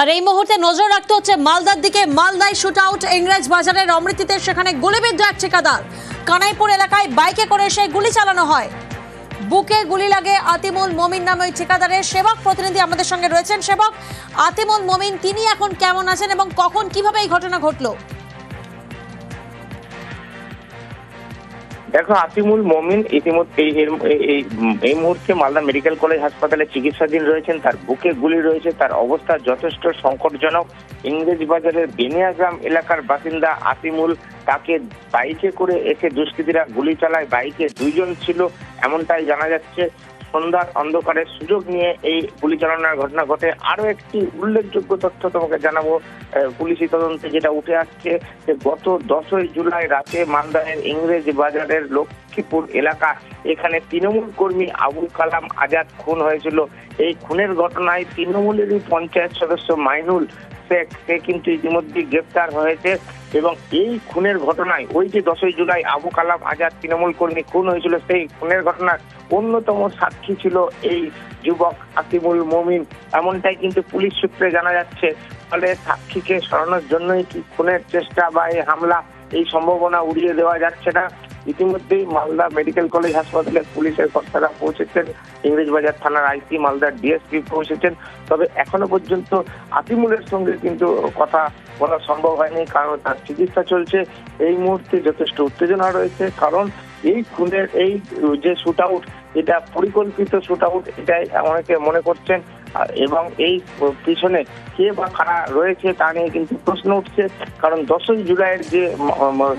আর এই মুহূর্তে নজর রাখতে হচ্ছে মালদার দিকে। মালদায় শুট আউট ইংরেজ বাজারের অমৃতিতে, সেখানে গুলিবিদ্ধ এক ঠিকাদার। কানাইপুর এলাকায় বাইকে করে এসে গুলি চালানো হয়, বুকে গুলি লাগে আতিমুল মমিন নামে ওই ঠিকাদারের। সেবক প্রতিনিধি আমাদের সঙ্গে রয়েছেন। সেবক, আতিমুল মমিন তিনি এখন কেমন আছেন এবং কখন কিভাবে এই ঘটনা ঘটলো? দেখো, আতিমুল মমিন ইতিমধ্যে এই মুহূর্তে মালদা মেডিকেল কলেজ হাসপাতালে চিকিৎসাধীন রয়েছেন। তার বুকে গুলি রয়েছে, তার অবস্থা যথেষ্ট সংকটজনক। ইংরেজ বাজারের বেনিয়াগ্রাম এলাকার বাসিন্দা আতিমুল, তাকে বাইকে করে এসে দুষ্কৃতীরা গুলি চালায়। বাইকে দুইজন ছিল এমনটাই জানা যাচ্ছে। সন্ধ্যার অন্ধকারের সুযোগ নিয়ে এই গুলি চালানোর ঘটনা ঘটে। আরো একটি উল্লেখযোগ্য তথ্য তোমাকে জানাবো, পুলিশি তদন্তে যেটা উঠে আসছে যে গত 10ই জুলাই রাতে মালদার ইংরেজ বাজারের লক্ষ্মীপুর এলাকা, এখানে তৃণমূল কর্মী আবুল কালাম আজাদ খুন হয়েছিল। এই খুনের ঘটনায় তৃণমূলেরই পঞ্চায়েত সদস্য মাইনুল শেখ, সে কিন্তু ইতিমধ্যে গ্রেপ্তার হয়েছে। এবং এই খুনের ঘটনায় ওই যে 10ই জুলাই আবু কালাম আজাদ তৃণমূল কর্মী খুন হয়েছিল, সেই খুনের ঘটনার অন্যতম সাক্ষী ছিল এই যুবক আতিমুল মমিন, এমনটাই কিন্তু পুলিশ সূত্রে জানা যাচ্ছে। ফলে সাক্ষীকে সরানোর জন্যই কি খুনের চেষ্টা বা এই হামলা, এই সম্ভাবনা উড়িয়ে দেওয়া যাচ্ছে না। ইতিমধ্যেই মালদা মেডিকেল কলেজ হাসপাতালে পুলিশের কর্তারা পৌঁছেছেন, ইংরেজবাজার থানার আইসি, মালদার ডিএসপি পৌঁছেছেন। তবে এখনো পর্যন্ত আতিমুলের সঙ্গে কিন্তু কথা বলা সম্ভব হয়নি, কারণ তার চিকিৎসা চলছে। এই মুহূর্তে যথেষ্ট উত্তেজনা রয়েছে, কারণ এই খুনের এই যে শুট আউট, এটা পরিকল্পিত শুট আউট, এটাই অনেকে মনে করছেন। এবং এই পিছনে কে বা কারা রয়েছে তা নিয়ে কিন্তু প্রশ্ন উঠছে। কারণ 10ই জুলাইয়ের যে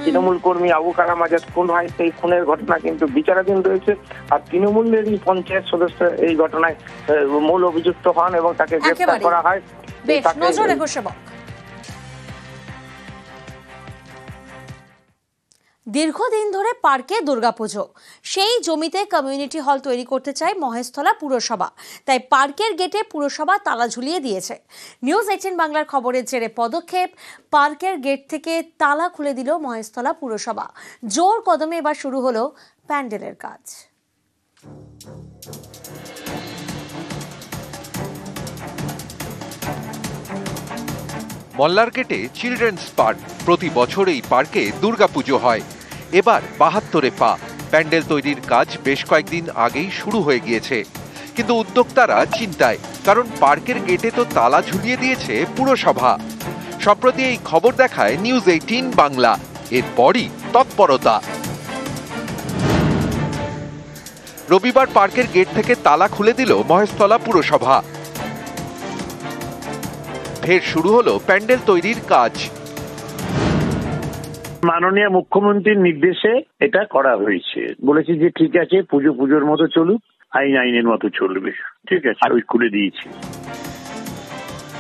তৃণমূল কর্মী আবু কালাম আজাদ খুন হয়, সেই খুনের ঘটনা কিন্তু বিচারাধীন রয়েছে। আর তৃণমূলেরই পঞ্চায়েত সদস্য এই ঘটনায় মূল অভিযুক্ত হন এবং তাকে গ্রেফতার করা হয়। দীর্ঘদিন ধরে পার্কে দুর্গাপুজো, সেই জমিতে কমিউনিটি হল তৈরি করতে চায় মহেশতলা পুরসভা। তাই পার্কের গেটে পুরসভা তালা ঝুলিয়ে দিয়েছে। নিউজ 18 বাংলার খবরের জেরে পদক্ষেপ, পার্কের গেট থেকে তালা খুলে দিল মহেশতলা পুরসভা। জোর কদমে এবার শুরু হলো প্যান্ডেলের কাজ। মল্লার গেটে চিলড্রেন্স পার্ক। প্রতি বছর এই পার্কে দুর্গাপুজো হয়। এবার 72-এ পা। প্যান্ডেল তৈরির কাজ বেশ কয়েকদিন আগেই শুরু হয়ে গিয়েছে, কিন্তু উদ্যোক্তারা চিন্তায়, কারণ পার্কের গেটে তো তালা ঝুলিয়ে দিয়েছে পুরসভা। সম্প্রতি এই খবর দেখায় নিউজ 18 বাংলা। এরপরই তৎপরতা। রবিবার পার্কের গেট থেকে তালা খুলে দিল মহেশতলা পুরসভা। ফের শুরু হলো প্যান্ডেল তৈরির কাজ। মাননীয় মুখ্যমন্ত্রীর নির্দেশে এটা করা হয়েছে। বলেছি যে ঠিক আছে, পুজোর মতো চলুক, আইনের মতো চলবে, ঠিক আছে, আর ওই খুলে দিয়েছি।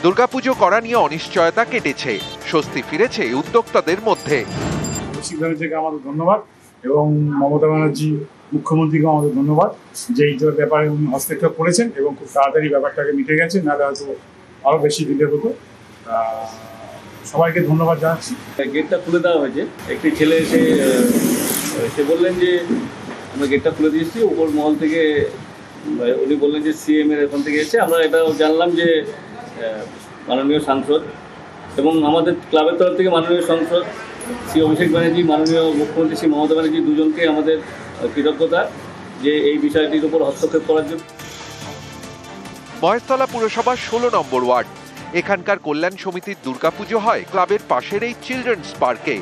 দুর্গাপুজো করা নিয়ে অনিশ্চয়তা কেটেছে, স্বস্তি ফিরেছে উদ্যোক্তাদের মধ্যে। থেকে আমাদের ধন্যবাদ, এবং মমতা ব্যানার্জি মুখ্যমন্ত্রীকে আমাদের ধন্যবাদ যে এই ব্যাপারে উনি হস্তক্ষেপ করেছেন এবং খুব তাড়াতাড়ি ব্যাপারটাকে মিটে গেছে, নাহলে হয়তো আরো বেশি দিতে হতো। সবাইকে ধন্যবাদ জানাচ্ছি। গেটটা খুলে দেওয়া হয়েছে। একটি ছেলে এসে বললেন যে আমরা গেটটা খুলে দিয়েছি, উপর মহল থেকে উনি বললেন যে সিএম এর এখান থেকে এসে। আমরা এটাও জানলাম যে মাননীয় সাংসদ এবং আমাদের ক্লাবের তরফ থেকে মাননীয় সাংসদ শ্রী অভিষেক ব্যানার্জি, মাননীয় মুখ্যমন্ত্রী শ্রী মমতা ব্যানার্জি, দুজনকে আমাদের কৃতজ্ঞতা যে এই বিষয়টির উপর হস্তক্ষেপ করার জন্য। মহেশতলা পুরসভার 16 নম্বর ওয়ার্ড। এখানকার কল্যাণ সমিতির দুর্গাপুজো হয় ক্লাবের পাশের এই চিলড্রেন্স পার্কে।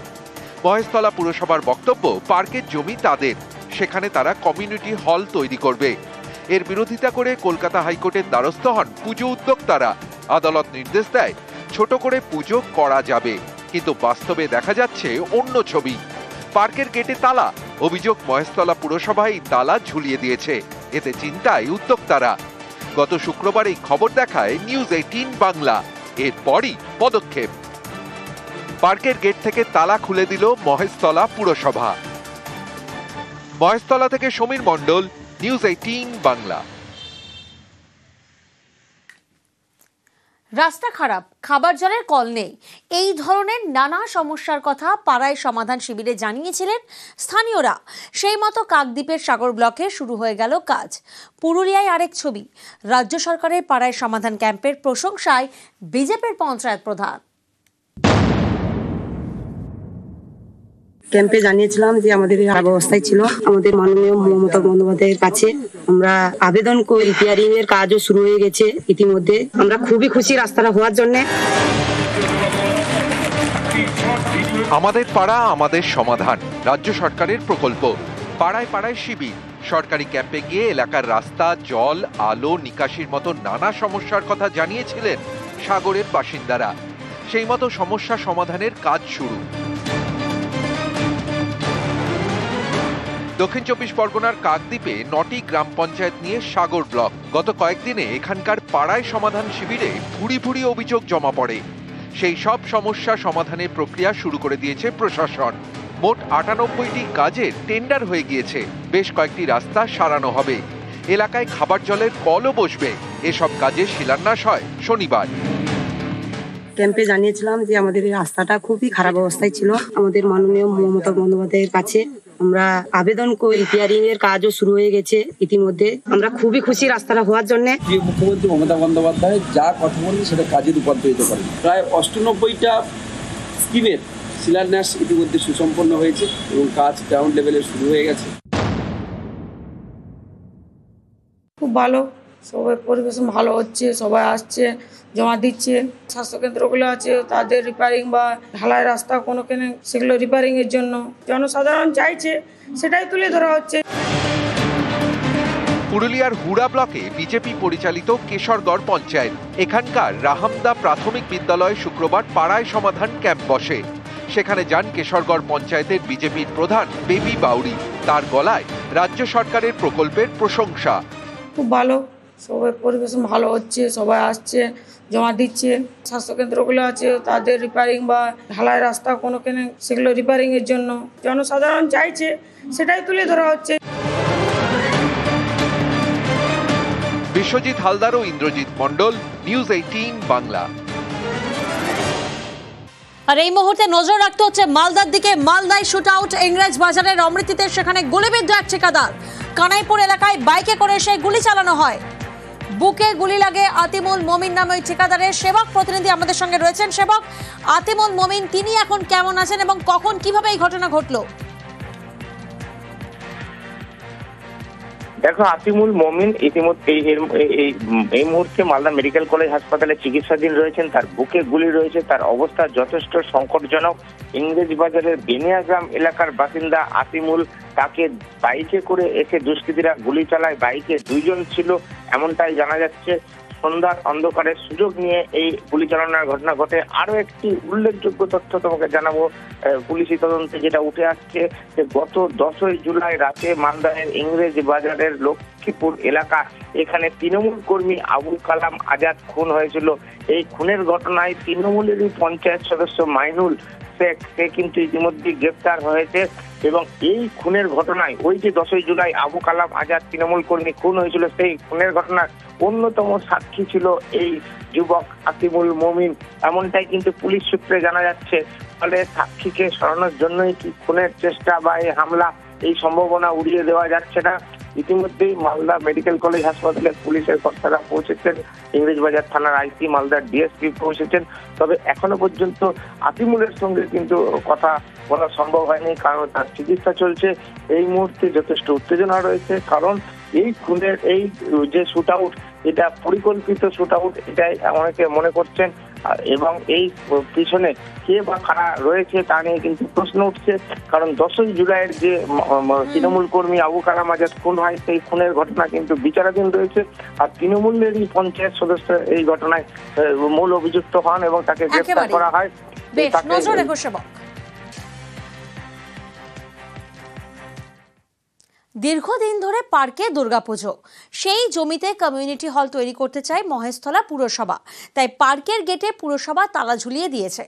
মহেশতলা পুরসভার বক্তব্য, পার্কের জমি তাদের, সেখানে তারা কমিউনিটি হল তৈরি করবে। এর বিরোধিতা করে কলকাতা হাইকোর্টের দ্বারস্থ হন পুজো উদ্যোক্তারা। আদালত নির্দেশ দেয় ছোট করে পুজো করা যাবে, কিন্তু বাস্তবে দেখা যাচ্ছে অন্য ছবি। পার্কের গেটে তালা, অভিযোগ মহেশতলা পুরসভাই তালা ঝুলিয়ে দিয়েছে। এতে চিন্তায় উদ্যোক্তারা। গত শুক্রবার এই খবর দেখায় নিউজ 18 বাংলা। এরপরই পদক্ষেপ। পার্কের গেট থেকে তালা খুলে দিল মহেশতলা পুরসভা। মহেশতলা থেকে সমীর মণ্ডল, নিউজ 18 বাংলা। রাস্তা খারাপ, খাবার জলের কল নেই, এই ধরনের নানা সমস্যার কথা পাড়ায় সমাধান শিবিরে জানিয়েছিলেন স্থানীয়রা। সেই মতো কাকদ্বীপের সাগর ব্লকে শুরু হয়ে গেল কাজ। পুরুলিয়ায় আরেক ছবি, রাজ্য সরকারের পাড়ায় সমাধান ক্যাম্পের প্রশংসায় বিজেপির পঞ্চায়েত প্রধান। ক্যাম্পে জানিয়েছিলাম যে আমাদের এই অবস্থায় ছিল, আমাদের মাননীয় মমতা বন্দ্যোপাধ্যায়ের কাছে আমরা আবেদন করে রিপেয়ারিং এর কাজও শুরু হয়ে গেছে ইতিমধ্যে। আমরা খুবই খুশি রাস্তাটা হওয়ার জন্য। আমাদের পাড়া আমাদের সমাধান রাজ্য সরকারের প্রকল্প। পাড়ায় পাড়ায় শিবির, সরকারি ক্যাম্পে গিয়ে এলাকার রাস্তা, জল, আলো, নিকাশির মতো নানা সমস্যার কথা জানিয়েছিলেন সাগরের বাসিন্দারা। সেই মতো সমস্যা সমাধানের কাজ শুরু। দক্ষিণ 24 পরগনার কাকদ্বীপে 9টি গ্রাম পঞ্চায়েত নিয়ে সাগর ব্লক। গত কয়েকদিনে এখানকার পাড়ায় সমাধান শিবিরে ভুরি ভুরি অভিযোগ জমা পড়ে। সেই সব সমস্যা সমাধানের প্রক্রিয়া শুরু করে দিয়েছে প্রশাসন। মোট 98টি কাজের টেন্ডার হয়ে গিয়েছে। বেশ কয়েকটি রাস্তা সারানো হবে, এলাকায় খাবার জলের কলও বসবে। এসব কাজের শিলান্যাস হয় শনিবার। ক্যাম্পে জানিয়েছিলাম যে আমাদের এই রাস্তাটা খুবই খারাপ অবস্থায় ছিল। আমাদের মাননীয় মমতা বন্দ্যোপাধ্যায়ের কাছে আমরা আবেদন করে রিপেয়ারিং এর কাজও শুরু হয়ে গেছে ইতিমধ্যে। আমরা খুবই খুশি রাস্তাটা হওয়ার জন্য। মুখ্যমন্ত্রী মমতা বন্দ্যোপাধ্যায় যা কথা বলেন সেটা কাজে রূপান্তরিত করেন। প্রায় 98টা স্কিমের শিলান্যাস ইতিমধ্যে সুসম্পন্ন হয়েছে এবং কাজ গ্রাউন্ড লেভেলে শুরু হয়ে গেছে। খুব ভালো, সবাই পরিবেশ ভালো হচ্ছে, সবাই আসছে, জমা দিচ্ছে। স্বাস্থ্যকেন্দ্রগুলো আছে, তাদের রিপেয়ারিং বা ঢালাই রাস্তা কোনোখানে সেগুলো রিপেয়ারিং এর জন্য জনসাধারণ চাইছে, সেটাই তুলে ধরা হচ্ছে। পুরুলিয়ার হুড়া ব্লকে বিজেপি পরিচালিত কেশরগড় পঞ্চায়েত। এখানকার রাহামদা প্রাথমিক বিদ্যালয়ে শুক্রবার পাড়ায় সমাধান ক্যাম্প বসে। সেখানে যান কেশরগড় পঞ্চায়েতের বিজেপির প্রধান বেবি বাউরি। তার গলায় রাজ্য সরকারের প্রকল্পের প্রশংসা। খুব ভালো, সবাই পরিবেশ ভালো হচ্ছে, সবাই আসছে, জমা দিচ্ছে। স্বাস্থ্যকেন্দ্রগুলো আছে, তাদের রিপেয়ারিং বা ঢালাই রাস্তা কোনোখানে সেগুলো রিপেয়ারিং এর জন্য জনসাধারণ চাইছে, সেটাই তুলে ধরা হচ্ছে। বিশ্বজিৎ হালদার ও ইন্দ্রজিৎ মণ্ডল, নিউজ 18 বাংলা। আর এই মুহূর্তে নজর রাখতে হচ্ছে মালদার দিকে। মালদায় শুট আউট ইংরেজ বাজারের অমৃতিতে, সেখানে গুলিবিদ্ধ এক ঠিকাদার। কানাইপুর এলাকায় বাইকে করে এসে গুলি চালানো হয়, বুকে গুলি লাগে আতিমুল মমিন নামে ওই ঠিকাদারের। সেবক প্রতিনিধি আমাদের সঙ্গে রয়েছেন। সেবক, আতিমুল মমিন তিনি এখন কেমন আছেন এবং কখন কিভাবে এই ঘটনা ঘটলো? দেখো, আতিমুল মমিন ইতিমধ্যে এই মুহূর্তে মালদা মেডিকেল কলেজ হাসপাতালে চিকিৎসাধীন রয়েছেন। তার বুকে গুলি রয়েছে, তার অবস্থা যথেষ্ট সংকটজনক। ইংরেজ বাজারের বেনিয়াগ্রাম এলাকার বাসিন্দা আতিমুল, তাকে বাইকে করে এসে দুষ্কৃতীরা গুলি চালায়। বাইকে 2 জন ছিল এমনটাই জানা যাচ্ছে। সন্ধ্যার অন্ধকারের সুযোগ নিয়ে এই গুলি চালানোর ঘটনা ঘটে। আরো একটি উল্লেখযোগ্য তথ্য তোমাকে জানাবো, পুলিশি তদন্তে যেটা উঠে আসছে যে গত 10ই জুলাই রাতে মালদার ইংরেজ বাজারের লক্ষ্মীপুর এলাকা, এখানে তৃণমূল কর্মী আবুল কালাম আজাদ খুন হয়েছিল। এই খুনের ঘটনায় তৃণমূলেরই পঞ্চায়েত সদস্য মাইনুল শেখ, সে কিন্তু ইতিমধ্যে গ্রেফতার হয়েছে। এবং এই খুনের ঘটনায় ওই যে 10ই জুলাই আবু কালাম আজাদ তৃণমূল কর্মী খুন হয়েছিল, সেই খুনের ঘটনার অন্যতম সাক্ষী ছিল এই যুবক আতিমুল মমিন, এমনটাই কিন্তু পুলিশ সূত্রে জানা যাচ্ছে। ফলে সাক্ষীকে সরানোর জন্যই কি খুনের চেষ্টা বা এই হামলা, এই সম্ভাবনা উড়িয়ে দেওয়া যাচ্ছে না। ইতিমধ্যেই মালদা মেডিকেল কলেজ হাসপাতালে পুলিশের কর্তারা পৌঁছেছেন, ইংরেজবাজার থানার আইসি, মালদার ডিএসপি পৌঁছেছেন। তবে এখনো পর্যন্ত আতিমুলের সঙ্গে কিন্তু কথা বলা সম্ভব হয়নি, কারণ তার চিকিৎসা চলছে। এই মুহূর্তে যথেষ্ট উত্তেজনা রয়েছে, কারণ এই খুনের এই যে শুট আউট, এটা পরিকল্পিত শুট আউট, এটাই অনেকে মনে করছেন। এবং এই পিছনে কে বা কারা রয়েছে তা নিয়ে কিন্তু প্রশ্ন উঠছে, কারণ 10ই জুলাইয়ের যে তৃণমূল কর্মী আবু কালাম আজাদ খুন হয়, সেই খুনের ঘটনা কিন্তু বিচারাধীন রয়েছে। আর তৃণমূলেরই পঞ্চায়েত সদস্য এই ঘটনায় মূল অভিযুক্ত হন এবং তাকে গ্রেফতার করা হয়। দীর্ঘদিন ধরে পার্কে দুর্গাপুজো, সেই জমিতে কমিউনিটি হল তৈরি করতে চায় মহেশতলা পুরসভা। তাই পার্কের গেটে পুরসভা তালা ঝুলিয়ে দিয়েছে।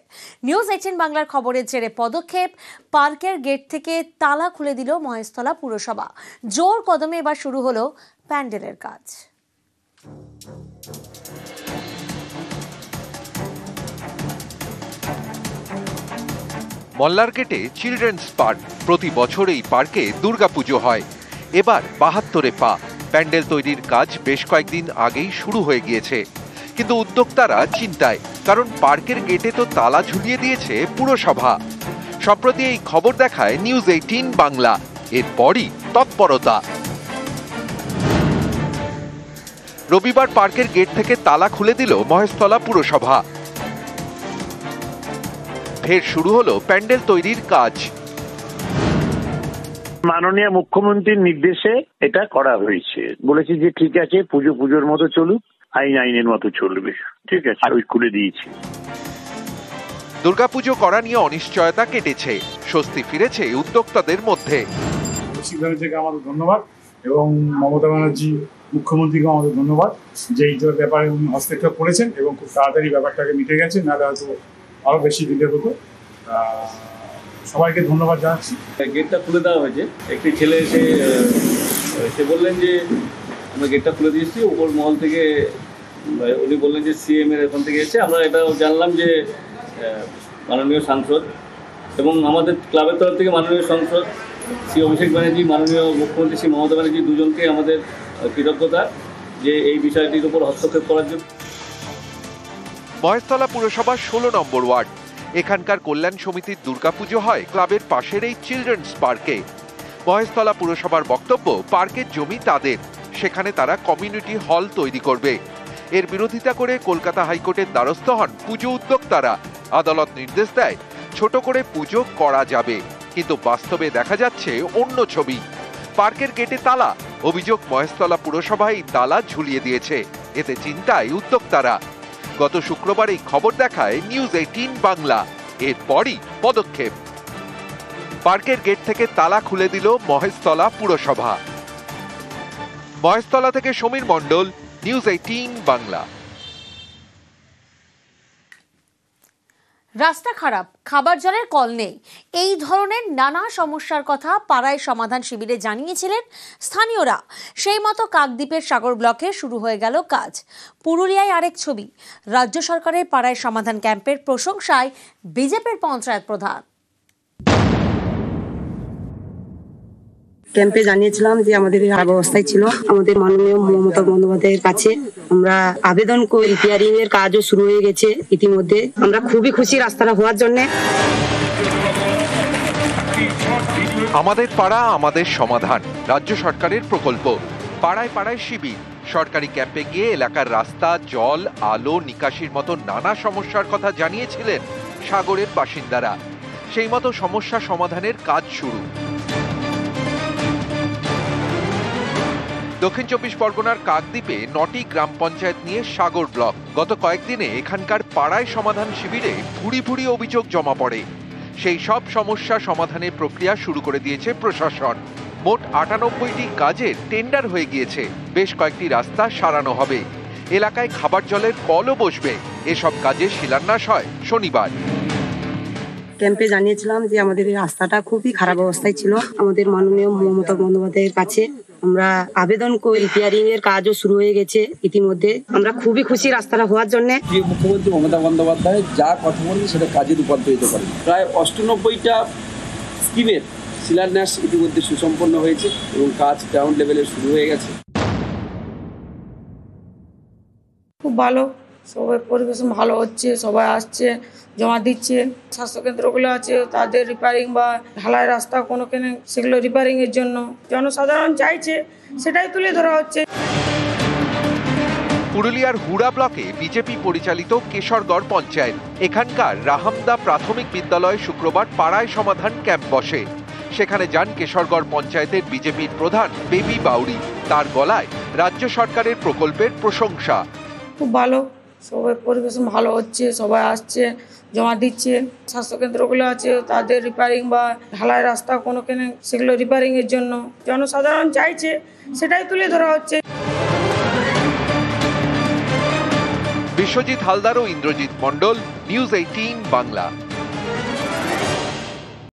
নিউজ 18 বাংলার খবরের জেরে পদক্ষেপ, পার্কের গেট থেকে তালা খুলে দিল মহেশতলা পুরসভা। জোর কদমে এবার শুরু হলো প্যান্ডেলের কাজ। মল্লার গেটে চিলড্রেন্স পার্ক। প্রতি বছর এই পার্কে দুর্গাপুজো হয়। এবার ৭২ পা। প্যান্ডেল তৈরির কাজ বেশ কয়েকদিন আগেই শুরু হয়ে গিয়েছে, কিন্তু উদ্যোক্তারা চিন্তায়, কারণ পার্কের গেটে তো তালা ঝুলিয়ে দিয়েছে পুরসভা। সম্প্রতি এই খবর দেখায় নিউজ 18 বাংলা। এরপরই তৎপরতা। রবিবার পার্কের গেট থেকে তালা খুলে দিল মহেশতলা পুরসভা। ফের শুরু হলো প্যান্ডেল তৈরির কাজ। মাননীয় মুখ্যমন্ত্রীর নির্দেশে এটা করা হয়েছে। বলেছি যে ঠিক আছে, পুজোর মতো চলুক, আইনের মতো চলবে। ঠিক আছে, আর ওই খুলে দিয়েছি। দুর্গাপুজো করা নিয়ে অনিশ্চয়তা কেটেছে, স্বস্তি ফিরেছে উদ্যোক্তাদের মধ্যে। সিদ্ধান্ত থেকে আমাদের ধন্যবাদ এবং মমতা ব্যানার্জি মুখ্যমন্ত্রীকে আমাদের ধন্যবাদ যে এই ব্যাপারে উনি হস্তক্ষেপ করেছেন এবং খুব তাড়াতাড়ি ব্যাপারটাকে মিটে গেছে, নাহলে হয়তো আরো বেশি দিতে হতো। সবাইকে ধন্যবাদ জানাচ্ছি। গেটটা খুলে দেওয়া হয়েছে। একটি ছেলে এসে সে বললেন যে আমরা গেটটা খুলে দিয়েছি, উপর মহল থেকে উনি বললেন যে সিএম এর এখান থেকে এসে। আমরা এটাও জানলাম যে মাননীয় সাংসদ এবং আমাদের ক্লাবের তরফ থেকে মাননীয় সাংসদ শ্রী অভিষেক ব্যানার্জি, মাননীয় মুখ্যমন্ত্রী শ্রী মমতা ব্যানার্জি দুজনকে আমাদের কৃতজ্ঞতা যে এই বিষয়টির উপর হস্তক্ষেপ করার জন্য। মহেশতলা পুরসভার 16 নম্বর ওয়ার্ড। এখানকার কল্যাণ সমিতির দুর্গাপুজো হয় ক্লাবের পাশের এই চিলড্রেন্স পার্কে। মহেশতলা পুরসভার বক্তব্য, পার্কের জমি তাদের, সেখানে তারা কমিউনিটি হল তৈরি করবে। এর বিরোধিতা করে কলকাতা হাইকোর্টের দ্বারস্থ হন পুজো উদ্যোক্তারা। আদালত নির্দেশ দেয় ছোট করে পুজো করা যাবে, কিন্তু বাস্তবে দেখা যাচ্ছে অন্য ছবি। পার্কের গেটে তালা, অভিযোগ মহেশতলা পুরসভা এই তালা ঝুলিয়ে দিয়েছে। এতে চিন্তায় উদ্যোক্তারা। গত শুক্রবার এই খবর দেখায় নিউজ 18 বাংলা। এরপরই পদক্ষেপ। পার্কের গেট থেকে তালা খুলে দিল মহেশতলা পুরসভা। মহেশতলা থেকে সমীর মণ্ডল, নিউজ 18 বাংলা। রাস্তা খারাপ, খাবার জলের কল নেই, এই ধরনের নানা সমস্যার কথা পাড়ায় সমাধান শিবিরে জানিয়েছিলেন স্থানীয়রা। সেই মতো কাকদ্বীপের সাগর ব্লকে শুরু হয়ে গেল কাজ। পুরুলিয়ায় আরেক ছবি। রাজ্য সরকারের পাড়ায় সমাধান ক্যাম্পের প্রশংসায় বিজেপির পঞ্চায়েত প্রধান। ক্যাম্পে জানিয়েছিলাম যে আমাদের খারাপ অবস্থায় ছিল। আমাদের মাননীয় মমতা বন্দ্যোপাধ্যায়ের কাছে আমরা আবেদন করে রিপেয়ারিং এর কাজও শুরু হয়ে গেছে ইতিমধ্যে। আমরা খুবই খুশি রাস্তাটা হওয়ার জন্য। আমাদের পাড়া আমাদের সমাধান রাজ্য সরকারের প্রকল্প। পাড়ায় পাড়ায় শিবির। সরকারি ক্যাম্পে গিয়ে এলাকার রাস্তা, জল, আলো, নিকাশির মতো নানা সমস্যার কথা জানিয়েছিলেন সাগরের বাসিন্দারা। সেই মতো সমস্যা সমাধানের কাজ শুরু। দক্ষিণ 24 পরগনার কাকদ্বীপে 9টি গ্রাম পঞ্চায়েত নিয়ে সাগর ব্লক। গত কয়েকদিনে এখানকার পাড়ায় সমাধান শিবিরে ভুরি ভুরি অভিযোগ জমা পড়ে। সেই সব সমস্যা সমাধানের প্রক্রিয়া শুরু করে দিয়েছে প্রশাসন। মোট 98টি কাজের টেন্ডার হয়ে গিয়েছে। বেশ কয়েকটি রাস্তা সারানো হবে। এলাকায় খাবার জলের কলও বসবে। এসব কাজের শিলান্যাস হয় শনিবার। ক্যাম্পে জানিয়েছিলাম যে আমাদের রাস্তাটা খুবই খারাপ অবস্থায় ছিল। আমাদের মাননীয় মমতা বন্দ্যোপাধ্যায়ের কাছে আমরা আবেদন করে রিপেয়ারিং এর কাজও শুরু হয়ে গেছে ইতিমধ্যে। আমরা খুবই খুশি রাস্তাটা হওয়ার জন্য। মুখ্যমন্ত্রী মমতা বন্দ্যোপাধ্যায় যা কথা বলেন সেটা কাজে রূপান্তরিত করেন। প্রায় 98টা স্কিমের শিলান্যাস ইতিমধ্যে সুসম্পন্ন হয়েছে এবং কাজ গ্রাউন্ড লেভেলে শুরু হয়ে গেছে। খুব ভালো, সবাই পরিবেশ ভালো হচ্ছে, সবাই আসছে, জমা দিচ্ছে। স্বাস্থ্যকেন্দ্রগুলো আছে, তাদের রিপেয়ারিং বা ঢালাই রাস্তা কোনোখানে, সেগুলো রিপেয়ারিং এর জন্য জনসাধারণ চাইছে, সেটাই তুলে ধরা হচ্ছে। পুরুলিয়ার হুড়া ব্লকে বিজেপি পরিচালিত কেশরগড় পঞ্চায়েত। এখানকার রাহামদা প্রাথমিক বিদ্যালয়ে শুক্রবার পাড়ায় সমাধান ক্যাম্প বসে। সেখানে যান কেশরগড় পঞ্চায়েতের বিজেপির প্রধান বেবি বাউরি। তার গলায় রাজ্য সরকারের প্রকল্পের প্রশংসা। খুব ভালো, সবাই পরিবেশ ভালো হচ্ছে, সবাই আসছে, জমা দিচ্ছে। স্বাস্থ্যকেন্দ্রগুলো আছে, তাদের রিপেয়ারিং বা ঢালাই রাস্তা কোনোখানে, সেগুলো রিপেয়ারিং এর জন্য জনসাধারণ চাইছে, সেটাই তুলে ধরা হচ্ছে। বিশ্বজিৎ হালদার ও ইন্দ্রজিৎ মণ্ডল, নিউজ 18 বাংলা।